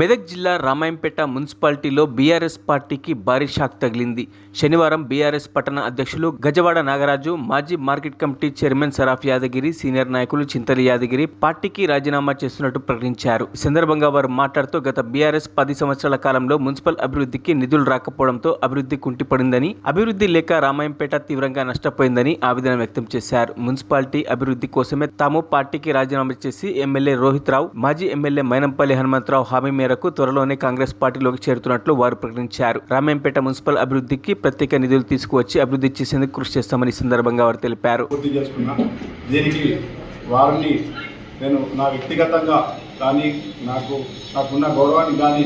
మెదక్ జిల్లా రామాయంపేట మున్సిపాలిటీలో బీఆర్ఎస్ పార్టీకి భారీ షాక్ తగిలింది. శనివారం బీఆర్ఎస్ పట్టణ అధ్యక్షులు గజవాడ నాగరాజు, మాజీ market committee chairman Saraf Yadagiri, senior నాయకులు చింతలి యాదగిరి పార్టీకి రాజీనామా చేస్తున్నట్టు ప్రకటించారు. ఈ సందర్భంగా వారు మాట్లాడుతూ గత బీఆర్ఎస్ 10 సంవత్సరాల కాలంలో మున్సిపల్ అభివృద్ధికి నిధులు రాకపోవడంతో అభివృద్ధి కుంటిపడిందని, అభివృద్ధి లేక రామాయంపేట తీవ్రంగా నష్టపోయిందని ఆవేదన వ్యక్తం చేశారు. మున్సిపాలిటీ అభివృద్ధి కోసమే తాము పార్టీకి రాజీనామా చేసి ఎమ్మెల్యే రోహిత్ రావు, మాజీ ఎమ్మెల్యే మైనంపల్లి హనుమంతరావు హామీ మేరకు త్వరలోనే కాంగ్రెస్ పార్టీలోకి చేరుతున్నట్లు వారు ప్రకటించారు. రామాయంపేట మున్సిపల్ అభివృద్ధికి ప్రత్యేక నిధులు తీసుకువచ్చి అభివృద్ధి చేసేందుకు కృషి చేస్తామని సందర్భంగా వారు తెలిపారు. దీనికి వారిని నేను నా వ్యక్తిగతంగా కానీ నాకున్న గౌరవాన్ని కానీ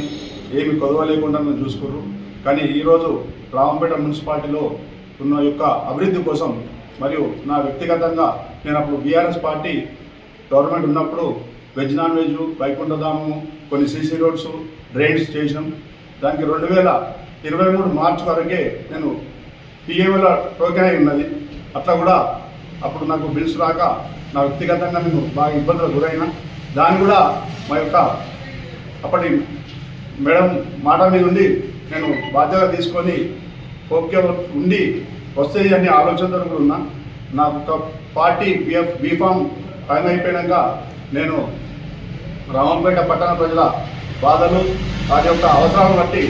ఏమి కొదవలేకుండా నేను చూసుకున్నారు. కానీ ఈరోజు రామాయంపేట మున్సిపాలిటీలో ఉన్న యొక్క అభివృద్ధి కోసం మరియు నా వ్యక్తిగతంగా నేను అప్పుడు బీఆర్ఎస్ పార్టీ గవర్నమెంట్ ఉన్నప్పుడు వెజ్ నాన్ వెజ్, వైకుంఠధామము, కొన్ని సీసీ రోడ్స్, డ్రైన్స్ చేసినాం. దానికి 2023 మార్చి వరకే నేను పిఏఓల టోకెన్ అయి ఉన్నది. అట్లా కూడా అప్పుడు నాకు బిల్స్ రాక నా వ్యక్తిగతంగా నేను బాగా ఇబ్బందులకు గురైనా. దాన్ని కూడా మా యొక్క అప్పటి మేడం మాట మీద ఉండి నేను బాధ్యత తీసుకొని ఓకే ఉండి వస్తాయి అనే ఆలోచనతో కూడా ఉన్నా. నా ఒక పార్టీ బీఫామ్ టైం అయిపోయాక నేను రామాయంపేట పట్టణ ప్రజల బాధలు, వాటి యొక్క అవసరాలను బట్టి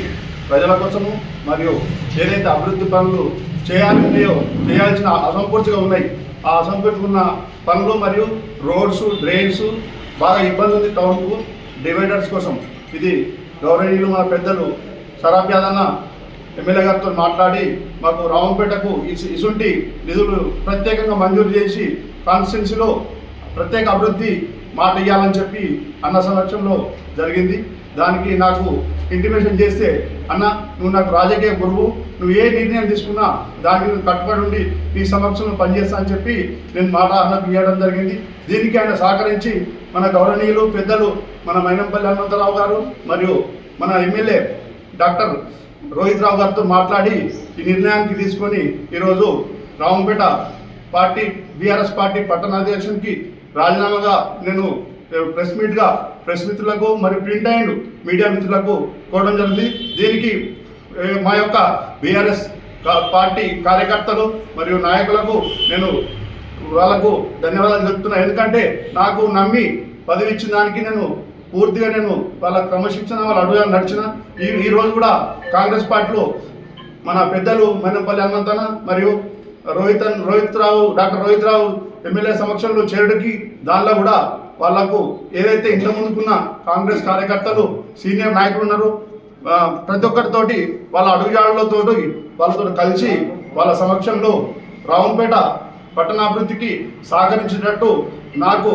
ప్రజల కోసము మరియు ఏదైతే అభివృద్ధి పనులు చేయాల్సిన అసంపూర్తిగా ఉన్నాయి, ఆ అసంపూర్తిగా ఉన్న పనులు మరియు రోడ్స్, డ్రైన్స్ బాగా ఇబ్బంది ఉంది టౌన్కు, డివైడర్స్ కోసం. ఇది గౌరవనీయులు మా పెద్దలు సరాఫ్ యాదన్న ఎమ్మెల్యే గారితో మాట్లాడి మాకు రామాయంపేటకు ఇసుంటి నిధులు ప్రత్యేకంగా మంజూరు చేసి కాన్స్టిట్యున్సీలో ప్రత్యేక అభివృద్ధి మాట ఇవ్వాలని చెప్పి అన్న సమక్షంలో జరిగింది. దానికి నాకు ఇంటిమేషన్ చేస్తే, అన్న నువ్వు నాకు రాజకీయ గురువు, నువ్వు ఏ నిర్ణయం తీసుకున్నా దానికి నువ్వు కట్టుబడి ఉండి నీ సమక్షంలో పనిచేస్తా అని చెప్పి నేను మాట అన్నకు ఇవ్వడం జరిగింది. దీనికి ఆయన సహకరించి మన గౌరవనీయులు పెద్దలు మన మైనంపల్లి హనుమంతరావు గారు మరియు మన ఎమ్మెల్యే డాక్టర్ రోహిత్ రావు గారితో మాట్లాడి ఈ నిర్ణయానికి తీసుకొని ఈరోజు రామాయంపేట పార్టీ బీఆర్ఎస్ పార్టీ పట్టణాధ్యక్షునికి రాజీనామాగా నేను ప్రెస్ మిత్రులకు మరియు ప్రింట్ అండ్ మీడియా మిత్రులకు కోవడం జరిగింది. దీనికి మా యొక్క బీఆర్ఎస్ పార్టీ కార్యకర్తలు మరియు నాయకులకు నేను వాళ్ళకు ధన్యవాదాలు చెప్తున్నా. ఎందుకంటే నాకు నమ్మి పదవి ఇచ్చిన దానికి నేను పూర్తిగా వాళ్ళ క్రమశిక్షణ వాళ్ళ అడుగుగా నడిచిన. ఈ రోజు కూడా కాంగ్రెస్ పార్టీలో మన పెద్దలు మైనంపల్లి హనుమంతన్న మరియు డాక్టర్ రోహిత్ రావు ఎమ్మెల్యే సమక్షంలో చేరడానికి దానిలో కూడా వాళ్లకు ఏదైతే ఇంత ముందుకున్న కాంగ్రెస్ కార్యకర్తలు సీనియర్ నాయకులు ఉన్నారు, ప్రతి ఒక్కరితోటి వాళ్ళ అడుగుజాడలతో వాళ్ళతో కలిసి వాళ్ళ సమక్షంలో రామాయంపేట పట్టణాభివృద్ధికి సహకరించేటట్టు నాకు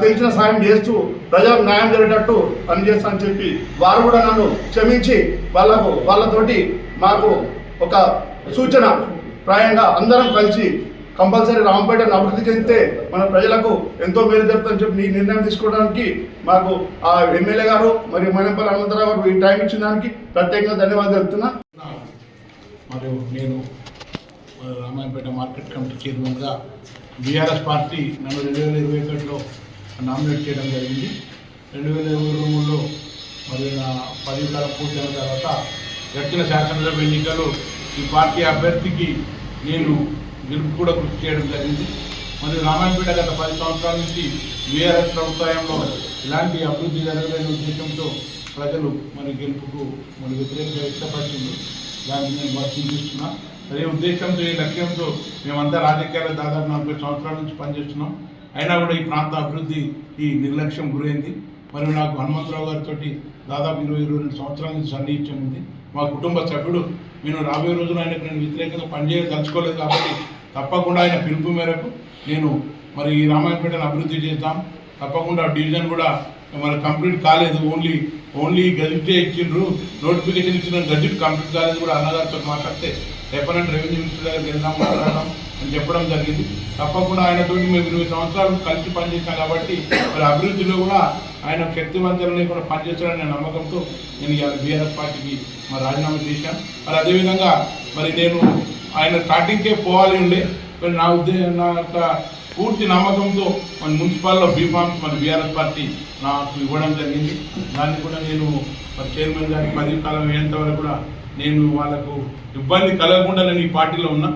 తెలిసిన సాయం చేస్తూ ప్రజలకు న్యాయం జరిగేటట్టు పనిచేస్తానని చెప్పి వారు కూడా నన్ను క్షమించి వాళ్ళతోటి మాకు ఒక సూచన ప్రాయంగా అందరం కలిసి కంపల్సరీ రామాయంపేటను అభివృద్ధి చెందితే మన ప్రజలకు ఎంతో మేలు జరుగుతుందని చెప్పి ఈ నిర్ణయం తీసుకోవడానికి మాకు ఆ ఎమ్మెల్యే గారు మరియు మైనంపల్లి హనుమంతరావు గారు ఈ టైం ఇచ్చిన దానికి ప్రత్యేకంగా ధన్యవాదాలు చెప్తున్నా. మరియు నేను రామాయంపేట మార్కెట్ కమిటీ చైర్మన్గా బీఆర్ఎస్ పార్టీ నన్ను 2021లో నామినేట్ చేయడం జరిగింది. 2023లో మరియు నా 10 కాలం పూర్తయిన తర్వాత గడిచిన శాసనసభ ఎన్నికలు ఈ పార్టీ అభ్యర్థికి నేను గెలుపు కూడా కృషి చేయడం జరిగింది. మరియు రామాయంపేట గత 10 సంవత్సరాల నుంచి బీఆర్ఎస్ ప్రభుత్వంలో ఇలాంటి అభివృద్ధి జరగలేని ఉద్దేశంతో ప్రజలు మరి గెలుపుకు మరి వ్యతిరేకంగా వ్యక్తపరిచింది. దాన్ని నేను వర్తించుతున్నా. అదే ఉద్దేశంతో, ఈ లక్ష్యంతో మేమంతా రాజకీయాల్లో దాదాపు 40 సంవత్సరాల నుంచి పనిచేస్తున్నాం. అయినా కూడా ఈ ప్రాంత అభివృద్ధికి నిర్లక్ష్యం గురైంది. మరియు నాకు హనుమంతరావు గారితో దాదాపు 22 సంవత్సరాల నుంచి సన్నిహిత్యం ఉంది. మా కుటుంబ సభ్యుడు. నేను రాబోయే రోజున ఆయనకు నేను వ్యతిరేకంగా పనిచేయదలుచుకోలేదు కాబట్టి తప్పకుండా ఆయన పిలుపు మేరకు నేను మరి ఈ రామాయంపేటను అభివృద్ధి చేద్దాం. తప్పకుండా డివిజన్ కూడా మరి కంప్లీట్ కాలేదు, ఓన్లీ గజిటే ఇచ్చిండ్రు, నోటిఫికేషన్ ఇచ్చిన గజిట్ కంప్లీట్ కాలేదు కూడా అన్నగారితో మాట్లాడితే డెఫినెట్ రెవెన్యూ మినిస్టర్ దగ్గరికి వెళ్దాం మాట్లాడడం అని చెప్పడం జరిగింది. తప్పకుండా ఆయనతో మేము 20 సంవత్సరాలు కలిసి పనిచేసాం కాబట్టి మరి అభివృద్ధిలో కూడా ఆయన శక్తివంతులని కూడా పనిచేస్తాడనే నమ్మకంతో నేను ఇవాళ బీఆర్ఎస్ పార్టీకి మరి రాజీనామా చేశాను. మరి అదేవిధంగా మరి నేను ఆయన స్టార్టింగ్కే పోవాలి ఉండే, మరి నా యొక్క పూర్తి నమ్మకంతో మన మున్సిపాల్లో బీఫామ్స్ మన బీఆర్ఎస్ పార్టీ నాకు ఇవ్వడం జరిగింది. దాన్ని కూడా నేను మరి చైర్మన్ గారి పదవి కాలం అయ్యేంత వరకు కూడా నేను వాళ్ళకు ఇబ్బంది కలగకుండా నేను ఈ పార్టీలో ఉన్నా.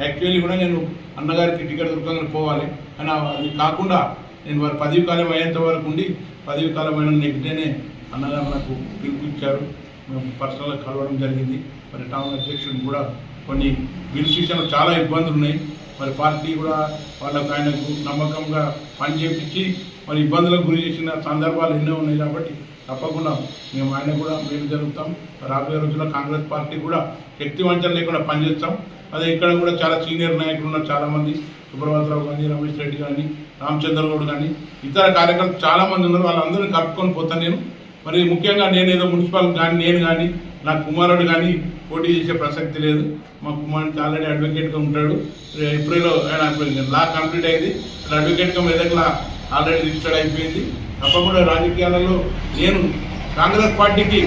యాక్చువల్లీ కూడా నేను అన్నగారికి టికెట్ దొరకగానే పోవాలి అని అది కాకుండా నేను వారి పదవి కాలం అయ్యేంత వరకు ఉండి పదవి కాలం అయిన నెక్స్టేనే అన్నగారు నాకు పిలిపించారు. మేము పర్సనల్గా కలవడం జరిగింది. మరి టౌన్ అధ్యక్షుడు కూడా కొన్ని బిల్స్ విషయంలో చాలా ఇబ్బందులు ఉన్నాయి. మరి పార్టీ కూడా వాళ్ళకు ఆయనకు నమ్మకంగా పనిచేపించి మరి ఇబ్బందులకు గురి చేసిన సందర్భాలు ఎన్నో ఉన్నాయి. కాబట్టి తప్పకుండా మేము ఆయన కూడా మేము జరుగుతాం. రాబోయే రోజుల్లో కాంగ్రెస్ పార్టీ కూడా శక్తి వంచన లేకుండా పనిచేస్తాం. అదే ఇక్కడ కూడా చాలా సీనియర్ నాయకులు ఉన్నారు, చాలామంది సుబ్రహ్మణ్యరావు కానీ, రమేష్ రెడ్డి కానీ, రామచంద్రగౌడ్ కానీ, ఇతర కార్యకర్తలు చాలామంది ఉన్నారు. వాళ్ళందరినీ కలుపుకొని పోతాను నేను. మరి ముఖ్యంగా నేనేదో మున్సిపల్ కానీ నేను కానీ నా కుమారుడు కానీ పోటీ చేసే ప్రసక్తి లేదు. మా కుమారుడికి ఆల్రెడీ అడ్వకేట్గా ఉంటాడు. ఏప్రిల్లో ఆయన లా కంప్లీట్ అయింది. అడ్వకేట్గా మెదక్లా ఆల్రెడీ రిజిస్టర్డ్ అయిపోయింది. తప్పకుండా రాజకీయాలలో నేను కాంగ్రెస్ పార్టీకి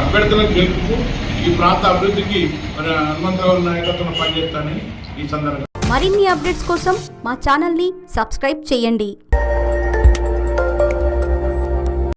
అభ్యర్థులకు గెలుపుకు ఈ ప్రాంత అభివృద్ధికి మరి హనుమంతరావు నాయకత్వం పనిచేస్తానని ఈ సందర్భంగా మరిన్ని అప్డేట్స్ కోసం మా ఛానల్ని సబ్స్క్రైబ్ చేయండి.